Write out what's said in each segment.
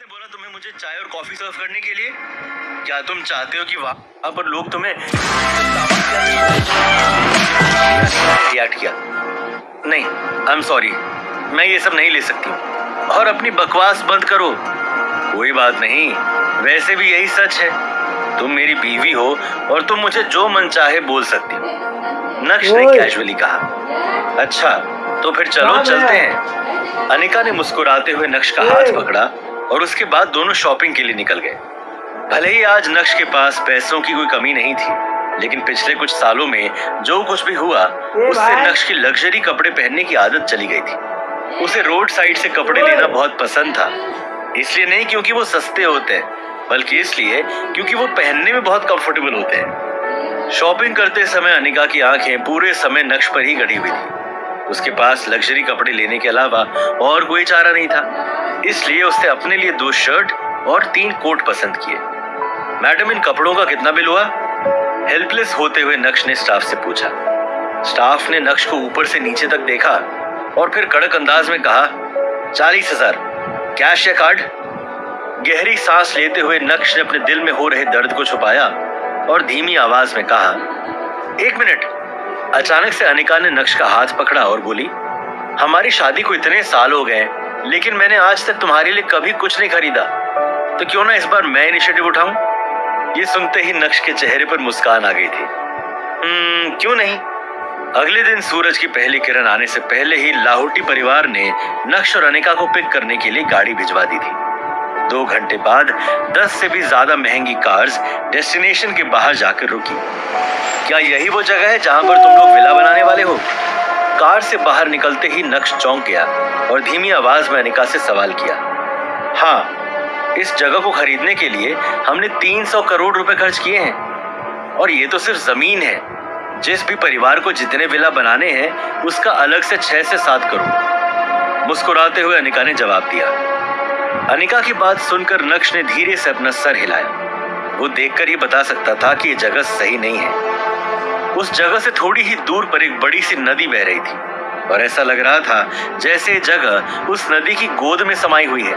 बोला तुम्हें मुझे चाय और कॉफी सर्व करने के लिए? क्या तुम चाहते हो कि वहां पर लोग तुम्हें रिएक्ट किया? नहीं, आई एम सॉरी, मैं ये सब नहीं ले सकती हूँ। और अपनी बकवास बंद करो। कोई बात नहीं, वैसे भी यही सच है, तुम मेरी बीवी हो और तुम मुझे जो मन चाहे बोल सकती हो, नक्श ने कैजुअली कहा। अच्छा, तो फिर चलो चलते हैं। अनिका ने मुस्कुराते हुए नक्श का हाथ पकड़ा और उसके बाद दोनों शॉपिंग के लिए निकल गए। भले ही आज नक्श के पास पैसों की कोई कमी नहीं थी, लेकिन पिछले कुछ सालों में जो कुछ भी हुआ उससे नक्श की लग्जरी कपड़े पहनने की आदत चली गई थी। उसे रोड साइड से कपड़े लेना बहुत पसंद था, इसलिए नहीं क्योंकि वो सस्ते होते हैं, बल्कि इसलिए क्योंकि वो पहनने में बहुत कंफर्टेबल होते हैं। शॉपिंग करते समय अनिका की आंखें पूरे समय नक्श पर ही गड़ी हुई थी। उसके पास लग्जरी कपड़े लेने के अलावा और कोई चारा नहीं था, इसलिए उसने अपने लिए 2 शर्ट और 3 कोट पसंद किए। मैडम, इन कपड़ों का कितना बिल हुआ? हेल्पलेस होते हुए नक्श ने स्टाफ से पूछा। स्टाफ ने नक्श को ऊपर से नीचे तक देखा और फिर कड़क अंदाज में कहा, 40,000। कैश या कार्ड? गहरी सांस लेते हुए नक्श ने अपने दिल में हो रहे दर्द को छुपाया और धीमी आवाज में कहा, 1 मिनट। अचानक से अनिका ने नक्श का हाथ पकड़ा और बोली, हमारी शादी को इतने साल हो गए, लेकिन मैंने आज तक तुम्हारे लिए कभी कुछ नहीं खरीदा, तो क्यों ना इस बार मैं इनिशिएटिव उठाऊं? ये सुनते ही नक्श के चेहरे पर मुस्कान आ गई थी। क्यों नहीं? अगले दिन सूरज की पहली किरण आने से पहले ही लाहौटी परिवार ने नक्श और अनिका को पिक करने के लिए गाड़ी भिजवा दी थी। 2 घंटे बाद 10 से भी ज्यादा महंगी कार्स डेस्टिनेशन के बाहर जाकर रुकी। क्या यही वो जगह है जहां पर तुम लोग विला बनाने वाले हो? कार से बाहर निकलते ही नक्श चौंक गया और धीमी आवाज में अनिका से सवाल किया। हाँ, इस जगह को खरीदने के लिए हमने 300 करोड़ रुपए खर्च किए हैं, और ये तो सिर्फ जमीन है। जिस भी परिवार को जितने विला बनाने हैं उसका अलग से 6 से 7 करोड़। मुस्कुराते हुए अनिका ने जवाब दिया। अनिका की बात सुनकर नक्श ने धीरे से अपना सर हिलाया। वो देखकर ही बता सकता था कि ये जगह सही नहीं है। उस जगह से थोड़ी ही दूर पर एक बड़ी सी नदी बह रही थी और ऐसा लग रहा था जैसे ये जगह उस नदी की गोद में समाई हुई है।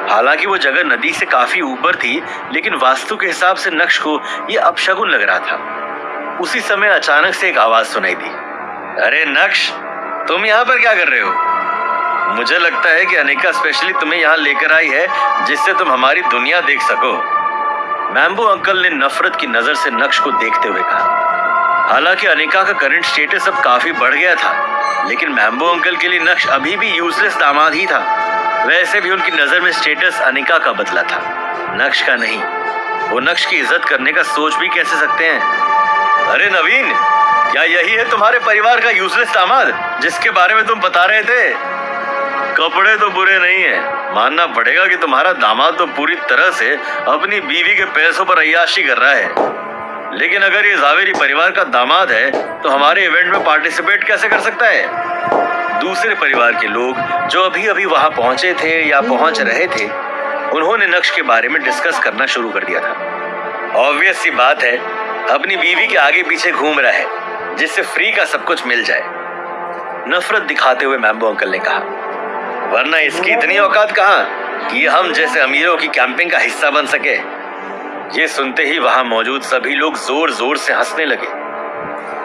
हालांकि वो जगह नदी से काफी ऊपर थी, लेकिन वास्तु के हिसाब से नक्श को ये अपशगुन लग रहा था। उसी समय अचानक से एक आवाज सुनाई दी। अरे नक्श, तुम यहाँ पर क्या कर रहे हो? मुझे लगता है कि अनिका स्पेशली तुम्हें यहाँ लेकर आई है जिससे तुम हमारी दुनिया देख सको। मैम्बो अंकल ने नफरत की नजर से नक्श को देखते हुए कहा। हालांकि अनिका का करंट स्टेटस अब काफी बढ़ गया था, लेकिन मैम्बो अंकल के लिए नक्श अभी भी यूजलेस दामाद ही था। वैसे भी उनकी नजर में स्टेटस अनिका का बदला था, नक्श का नहीं। वो नक्श की इज्जत करने का सोच भी कैसे सकते हैं? अरे नवीन, क्या यही है तुम्हारे परिवार का यूजलेस दामाद जिसके बारे में तुम बता रहे थे? कपड़े तो बुरे नहीं है, मानना पड़ेगा कि तुम्हारा दामाद तो पूरी तरह से अपनी बीवी के पैसों पर अय्याशी कर रहा है। लेकिन अगर ये जावेरी परिवार का दामाद है तो हमारे इवेंट में पार्टिसिपेट कैसे कर सकता है? दूसरे परिवार के लोग जो अभी अभी वहां पहुंचे थे या पहुंच रहे थे, उन्होंने नक्श के बारे में डिस्कस करना शुरू कर दिया था। ऑब्वियस सी बात है, अपनी बीवी के आगे पीछे घूम रहा है जिससे फ्री का सब कुछ मिल जाए। नफरत दिखाते हुए मैम्बो अंकल ने कहा, वरना इसकी इतनी औकात कहाँ कि हम जैसे अमीरों की कैंपिंग का हिस्सा बन सके। ये सुनते ही वहां मौजूद सभी लोग जोर जोर से हंसने लगे।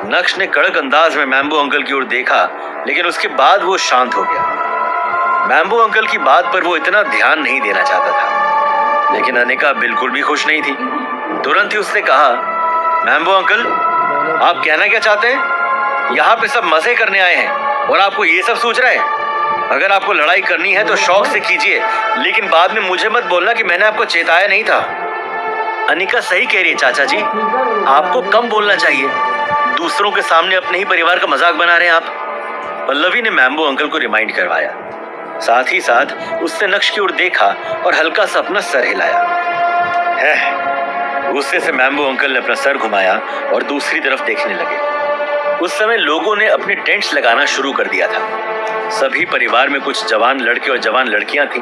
नक्श ने कड़क अंदाज में मैम्बो अंकल की ओर देखा, लेकिन उसके बाद वो शांत हो गया। मैम्बो अंकल की बात पर वो इतना ध्यान नहीं देना चाहता था, लेकिन अनिका बिल्कुल भी खुश नहीं थी। तुरंत ही उसने कहा, मैम्बो अंकल, आप कहना क्या चाहते हैं? यहाँ पे सब मजे करने आए हैं और आपको ये सब सोच रहा है? अगर आपको लड़ाई करनी है तो शौक से कीजिए, लेकिन बाद में मुझे मत बोलना कि मैंने आपको चेताया नहीं था। अनिका सही कह रही है चाचा जी, आपको कम बोलना चाहिए। दूसरों के सामने अपने ही परिवार का मजाक बना रहे हैं आप। पल्लवी ने मैम्बो अंकल को रिमाइंड करवाया। साथ ही साथ उसने नक्श की ओर देखा और हल्का सा अपना सर हिलाया। गुस्से से मैम्बो अंकल ने अपना सर घुमाया और दूसरी तरफ देखने लगे। उस समय लोगों ने अपने टेंट्स लगाना शुरू कर दिया था। सभी परिवार में कुछ जवान लड़के और जवान लड़कियां थी।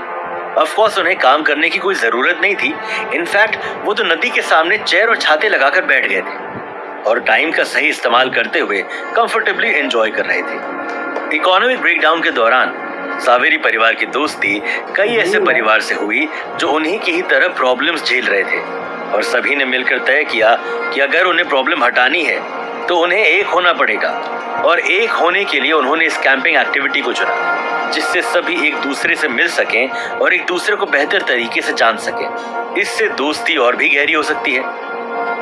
ऑफ कोर्स उन्हें काम करने की कोई जरूरत नहीं थी। इनफैक्ट वो तो नदी के सामने चेयर और छाते लगाकर बैठ गए थे और टाइम का सही इस्तेमाल करते हुए कंफर्टेबली एंजॉय कर रहे थे। इकोनॉमिक ब्रेकडाउन के दौरान सावेरी परिवार की दोस्ती कई ऐसे परिवार से हुई जो उन्हीं की ही तरह प्रॉब्लम्स झेल रहे थे और सभी ने मिलकर तय किया कि अगर उन्हें प्रॉब्लम हटानी है तो उन्हें एक होना पड़ेगा और एक होने के लिए उन्होंने इस कैंपिंग एक्टिविटी को चुना जिससे सभी एक दूसरे से मिल सकें और एक दूसरे को बेहतर तरीके से जान सकें। इससे दोस्ती और भी गहरी हो सकती है।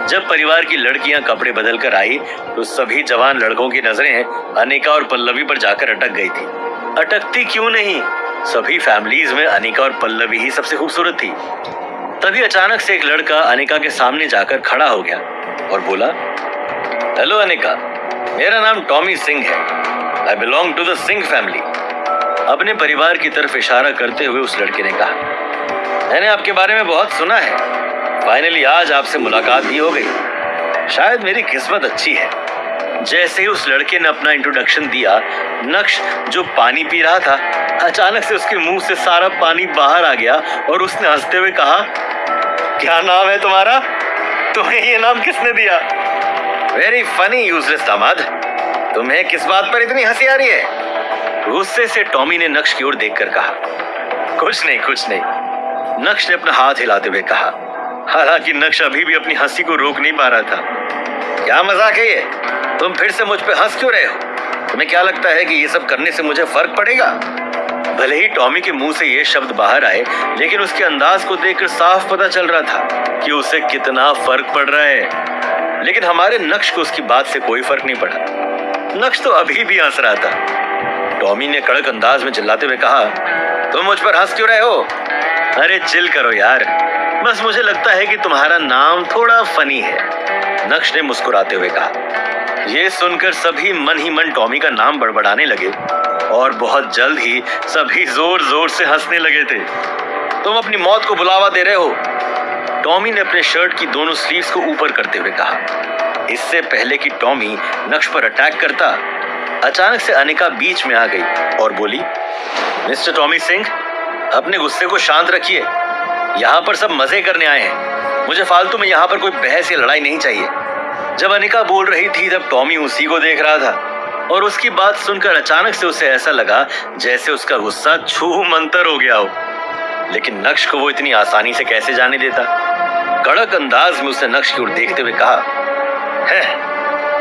जब परिवार की लड़कियां कपड़े बदल कर आई तो सभी जवान लड़कों की नजरें अनिका और पल्लवी पर जाकर अटक गई थी। अटकती क्यों नहीं, सभी फैमिलीज में अनिका और पल्लवी ही सबसे खूबसूरत थी। तभी अचानक से एक लड़का अनिका के सामने जाकर खड़ा हो गया और बोला, हेलो अनिका, मेरा नाम टॉमी सिंह है। I belong to the Singh family. अपने परिवार की तरफ इशारा करते हुए उस लड़के ने कहा, मैंने आपके बारे में बहुत सुना है। फाइनली आज आपसे मुलाकात भी हो गई। शायद मेरी किस्मत अच्छी है। जैसे ही उस लड़के ने अपना इंट्रोडक्शन दिया, नक्श जो पानी पी रहा था, अचानक से उसके मुंह से सारा पानी बाहर आ गया और उसने हंसते हुए कहा, क्या नाम है तुम्हारा? तुम्हें ये नाम किसने दिया? वेरी फनी यूजलेस दामाद, तुम्हें किस बात पर इतनी हंसी आ रही है? गुस्से से टॉमी ने नक्श की ओर देखकर कहा, कुछ नहीं। नक्श ने अपना हाथ हिलाते हुए कहा, हालांकि नक्श अभी भी अपनी हंसी को रोक नहीं पा रहा था। क्या मजाक है ये? तुम फिर से मुझ पे हंस क्यों रहे हो? तुम्हें क्या लगता है कि ये सब करने से मुझे फर्क पड़ेगा? भले ही टॉमी के मुंह से ये शब्द बाहर आए, लेकिन उसके अंदाज को देखकर साफ पता चल रहा था कि उसे कितना फर्क पड़ रहा है। लेकिन हमारे नक्श को उसकी बात से कोई फर्क नहीं पड़ा। नक्श तो अभी भी हंस रहा था। टॉमी ने कड़क अंदाज में चिल्लाते हुए कहा, तुम मुझ पर हंस क्यों रहे हो? अरे चिल करो यार, बस मुझे लगता है कि तुम्हारा नाम थोड़ा फनी है, नक्श ने मुस्कुराते हुए कहा। ये सुनकर सभी मन ही मन टॉमी का नाम बड़बड़ाने लगे और बहुत जल्द ही सभी जोर जोर से हंसने लगे थे। तुम अपनी मौत को बुलावा दे रहे हो, टॉमी ने अपने शर्ट की दोनों स्लीव्स को ऊपर करते हुए कहा। इससे पहले कि टॉमी नक्श पर अटैक करता, अचानक से अनिका बीच में आ गई और बोली, मिस्टर टॉमी सिंह, अपने गुस्से को शांत रखिए। यहाँ पर सब मजे करने आए हैं। मुझे फालतू में यहाँ पर कोई बहस या लड़ाई नहीं चाहिए। जब अनिका बोल रही थी तब टॉमी उसी को देख रहा था और उसकी बात सुनकर अचानक से उसे ऐसा लगा जैसे उसका गुस्सा छू मंतर हो गया हो। लेकिन नक्श को वो इतनी आसानी से कैसे जाने देता? कड़क अंदाज में उसने नक्श की ओर देखते हुए कहा, है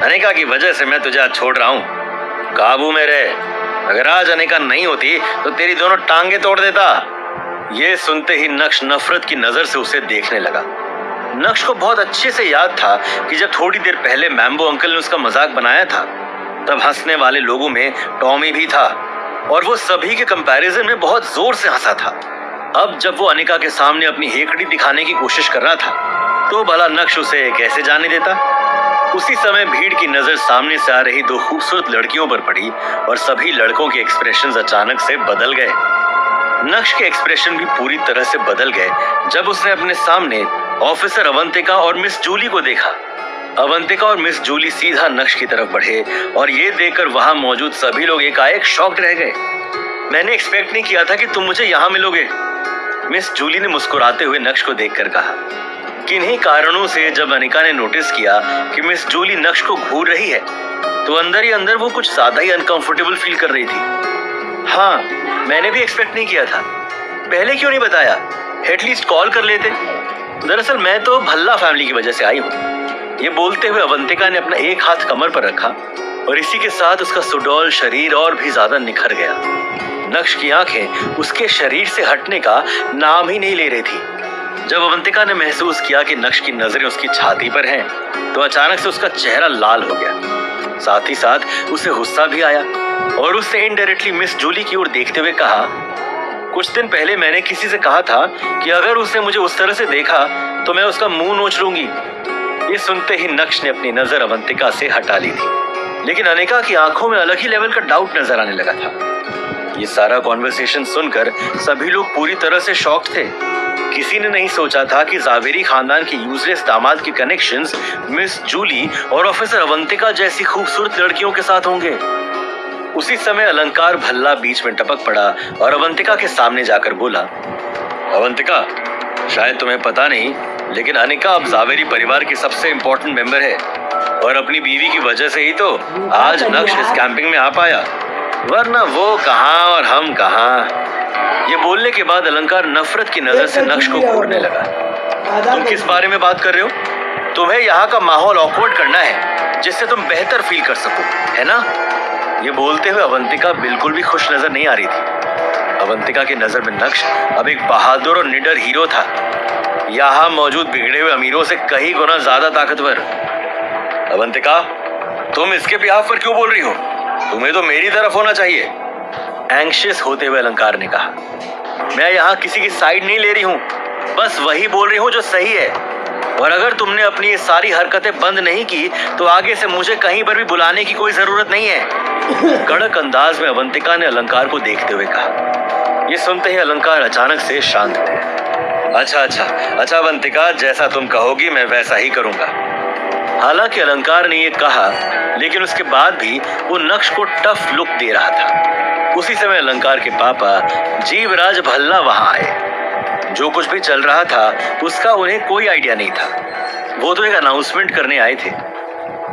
अनिका की वजह से मैं तुझे आज छोड़ रहा हूँ, काबू में रह। अगर आज अनिका नहीं होती तो तेरी दोनों टांगे तोड़ देता। ये सुनते ही नक्श नफरत की नजर से उसे देखने लगा। नक्श को बहुत अच्छे से याद था कि जब थोड़ी देर पहले मैम्बो अंकल ने उसका मजाक बनाया था, तब हंसने वाले लोगों में टॉमी भी था और वो सभी के कंपैरिजन में बहुत जोर से हंसा था। अब जब वो अनिका के सामने अपनी हेकड़ी दिखाने की कोशिश कर रहा था, तो भला नक्श उसे कैसे जाने देता? उसी समय भीड़ की नजर सामने से आ रही दो खूबसूरत लड़कियों पर पड़ी और सभी लड़कों के एक्सप्रेशंस अचानक से बदल गए। नक्श के एक्सप्रेशन भी पूरी तरह से बदल गए जब उसने अपने सामने ऑफिसर अवंतिका और मिस जूली को देखा। अवंतिका और मिस जूली सीधा नक्श की तरफ बढ़े और ये देखकर वहां मौजूद सभी लोग एकाएक शॉक्ड रह गए। मैंने एक्सपेक्ट नहीं किया था कि तुम मुझे यहाँ मिलोगे, मिस जूली ने मुस्कुराते हुए नक्श को देखकर कहा। किन्हीं कारणों से जब अनिका ने नोटिस किया कि मिस जूली नक्श को घूर रही है, तो अंदर ही अंदर वो कुछ ज्यादा ही अनकंफर्टेबल फील कर रही थी। हाँ, मैंने भी एक्सपेक्ट नहीं किया था। पहले क्यों नहीं बताया? एटलीस्ट कॉल कर लेते। दरअसल मैं तो भल्ला फैमिली की वजह से आई हूँ। ये बोलते हुए अवंतिका ने अपना एक हाथ कमर पर रखा और इसी के साथ उसका सुडौल शरीर और भी ज्यादा निखर गया। नक्श की आंखें उसके शरीर से हटने का नाम ही नहीं ले रही थी। जब अवंतिका ने महसूस किया कि नक्श की नजरें उसकी छाती पर हैं, तो अचानक से उसका चेहरा लाल हो गया। साथ ही साथ उसे गुस्सा भी आया और उसने इनडायरेक्टली मिस जूली की ओर देखते हुए कहा, कुछ दिन पहले मैंने किसी से कहा था कि अगर उसने मुझे उस तरह से देखा तो मैं उसका मुंह नोच लूंगी। ये सुनते ही नक्श ने अपनी नजर अवंतिका से हटा ली थी, लेकिन अनिका की आंखों में अलग ही लेवल का डाउट नजर आने लगा था। ये सारा कॉन्वर्सेशन सुनकर सभी लोग पूरी तरह से शॉक्ड थे। किसी ने नहीं सोचा था कि जावेरी खानदान के यूजलेस दामाद के कनेक्शंस मिस जूली और ऑफिसर अवंतिका जैसी खूबसूरत लड़कियों के साथ होंगे। उसी समय अलंकार भल्ला बीच में टपक पड़ा और अवंतिका के सामने जाकर बोला, अवंतिका, शायद तुम्हें पता नहीं, लेकिन अनिका अब जावेरी परिवार की सबसे इम्पोर्टेंट मेंबर है और अपनी बीवी की वजह से ही तो आज नक्श इस कैंपिंग में आ पाया। वरना वो कहाँ और हम कहाँ। ये बोलने के बाद अलंकार नफरत की नजर से नक्श को घूरने लगा। तुम किस बारे में बात कर रहे हो? तुम्हें यहाँ का माहौल ऑकवर्ड करना है जिससे तुम बेहतर फील कर सको, है ना? ये बोलते हुए अवंतिका बिल्कुल भी खुश नजर नहीं आ रही थी। अवंतिका की नजर में नक्श अब एक बहादुर और निडर हीरो था, यहाँ मौजूद बिगड़े हुए अमीरों से कई गुना ज्यादा ताकतवर। अवंतिका, तुम इसके बिहाफ पर क्यों बोल रही हो? तुम्हें तो मेरी तरफ होना चाहिए। एंग्शियस होते हुए अलंकार ने कहा। मैं यहाँ किसी की साइड नहीं ले रही हूँ, बस वही बोल रही हूँ जो सही है। और अगर तुमने अपनी ये सारी हरकतें बंद नहीं की तो आगे से मुझे कहीं पर भी बुलाने की कोई जरूरत नहीं है। कड़क अंदाज में अवंतिका ने अलंकार को देखते हुए कहा। ये सुनते ही अलंकार अचानक से शांत थे। अच्छा अवंतिका, जैसा तुम कहोगी मैं वैसा ही करूंगा। हालांकि अलंकार ने ये कहा, लेकिन उसके बाद भी वो नक्श को टफ लुक दे रहा था। उसी समय अलंकार के पापा जीवराज भल्ला वहां आए। जो कुछ भी चल रहा था उसका उन्हें कोई आइडिया नहीं था। वो तो एक अनाउंसमेंट करने आए थे।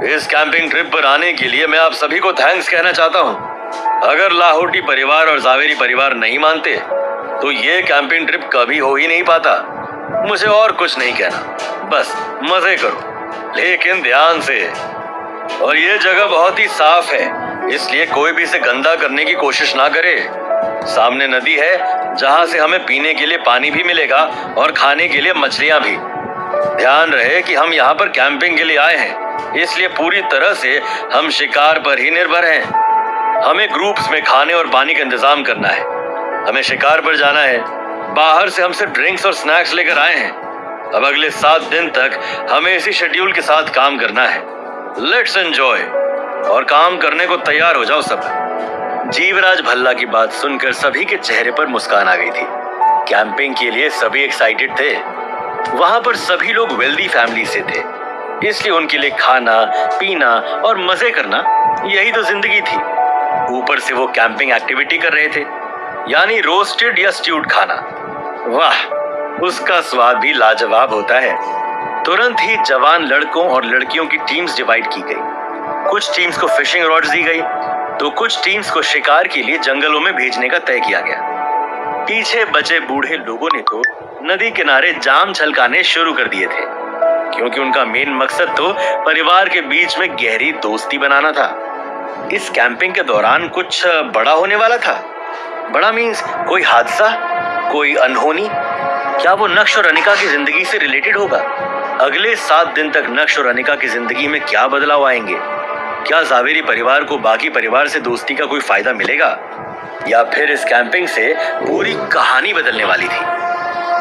इस कैंपिंग ट्रिप पर आने के लिए मैं आप सभी को थैंक्स कहना चाहता हूँ। अगर लाहौटी परिवार और जावेरी परिवार नहीं मानते तो ये कैंपिंग ट्रिप कभी हो ही नहीं पाता। मुझे और कुछ नहीं कहना, बस मजे करो, लेकिन ध्यान से। और ये जगह बहुत ही साफ है, इसलिए कोई भी इसे गंदा करने की कोशिश ना करे। सामने नदी है जहां से हमें पीने के लिए पानी भी मिलेगा और खाने के लिए मछलियां भी। ध्यान रहे कि हम यहाँ पर कैंपिंग के लिए आए हैं, इसलिए पूरी तरह से हम शिकार पर ही निर्भर हैं। हमें ग्रुप्स में खाने और पानी का इंतजाम करना है। हमें शिकार पर जाना है। बाहर से हम सिर्फ ड्रिंक्स और स्नैक्स लेकर आए हैं। अब अगले 7 दिन तक हमें इसी शेड्यूल के साथ काम करना है। लेट्स एंजॉय, और काम करने को तैयार हो जाओ सब। जीवराज भल्ला की बात सुनकर सभी के चेहरे पर मुस्कान आ गई थी। कैंपिंग के लिए सभी एक्साइटेड थे। वहां पर सभी लोग वेल्दी फैमिली से थे, इसलिए उनके लिए खाना पीना और मजे करना यही तो जिंदगी थी। ऊपर से वो कैंपिंग एक्टिविटी कर रहे थे, यानी रोस्टेड या स्ट्यूड खाना। वाह, उसका स्वाद भी लाजवाब होता है। तुरंत ही जवान लड़कों और लड़कियों की टीम्स डिवाइड की गई। कुछ टीम्स को फिशिंग रॉड्स दी गई तो कुछ टीम्स को शिकार के लिए जंगलों में भेजने का तय किया गया। पीछे बचे बूढ़े लोगों ने तो नदी किनारे जाम छलकाने शुरू कर दिए थे, क्योंकि उनका मेन मकसद तो परिवार के बीच में गहरी दोस्ती बनाना था। इस कैंपिंग के दौरान कुछ बड़ा होने वाला था। बड़ा मीन्स कोई हादसा, कोई अनहोनी। क्या वो नक्श और अनिका की जिंदगी से रिलेटेड होगा? अगले 7 दिन तक नक्श और अनिका की जिंदगी में क्या बदलाव आएंगे? क्या जावेरी परिवार को बाकी परिवार से दोस्ती का कोई फायदा मिलेगा, या फिर इस कैंपिंग से पूरी कहानी बदलने वाली थी?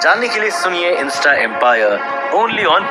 जानने के लिए सुनिए इंस्टा एम्पायर ओनली ऑन